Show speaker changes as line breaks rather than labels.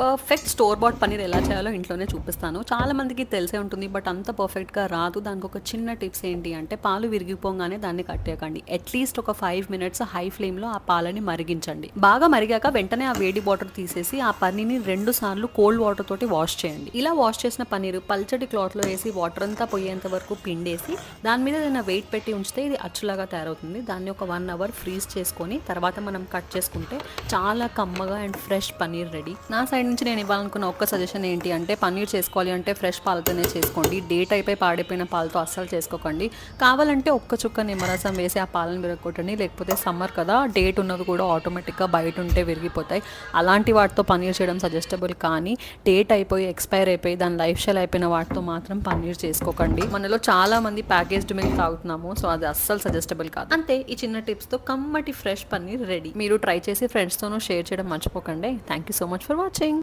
Perfect store bat paneer ఎలా చేయాలో ఇంట్లోనే చూపిస్తాను. చాలా మందికి తెలిసే ఉంటుంది. బట్ అంత పర్ఫెక్ట్‌గా రాదు. దానికి ఒక చిన్న టిప్స్ ఏంటి అంటే పాలు విరిగిపోగానే దాన్ని కట్టేయకండి. అట్‌లీస్ట్ ఒక 5 మినిట్స్ హై ఫ్లేమ్‌లో ఆ పాలని మరిగించండి. బాగా మరిగాక వెంటనే ఆ వేడి వాటర్ తీసేసి ఆ పన్నీర్‌ని 2 సార్లు కోల్డ్ వాటర్ తోటి వాష్ చేయండి. ఇలా వాష్ చేసిన పన్నీర్ పల్చటి క్లాత్‌లో వేసి వాటర్ అంతా పోయేంత వరకు పిండేసి దాని మీద ఏదైనా వెయిట్ పెట్టి ఉంచితే ఇది అచ్చులాగా తయారవుతుంది. దాన్ని ఒక 1 అవర్ ఫ్రీజ్ చేసుకొని తర్వాత మనం కట్ చేసుకుంటే చాలా కమ్మగా అండ్ ఫ్రెష్ పన్నీర్ రెడీ. నా సైడ్ నుంచి నేను ఇవ్వాలనుకున్న ఒక్క సజెషన్ ఏంటి అంటే పన్నీర్ చేసుకోవాలి అంటే ఫ్రెష్ పాలతోనే చేసుకోండి. డేట్ అయిపోయి పాడైపోయిన పాలతో అస్సలు చేసుకోకండి. కావాలంటే ఒక్క చుక్క నిమ్మరసం వేసి ఆ పాలను విరగొట్టండి. లేకపోతే సమ్మర్ కదా, డేట్ ఉన్నవి కూడా ఆటోమేటిక్గా బయట ఉంటే విరిగిపోతాయి. అలాంటి వాటితో పన్నీర్ చేయడం సజెస్టబుల్. కానీ డేట్ అయిపోయి ఎక్స్పైర్ అయిపోయి దాని లైఫ్ స్టైల్ అయిపోయిన వాటితో మాత్రం పన్నీర్ చేసుకోకండి. మనలో చాలా మంది ప్యాకేజ్డ్ మిల్క్ తాగుతున్నాము, సో అది అస్సలు సజెస్టబుల్ కాదు. అంతే, ఈ చిన్న టిప్స్తో కమ్మటి ఫ్రెష్ పన్నీర్ రెడీ. మీరు ట్రై చేసి ఫ్రెండ్స్తోనూ షేర్ చేయడం మర్చిపోకండి. Thank you so much for watching.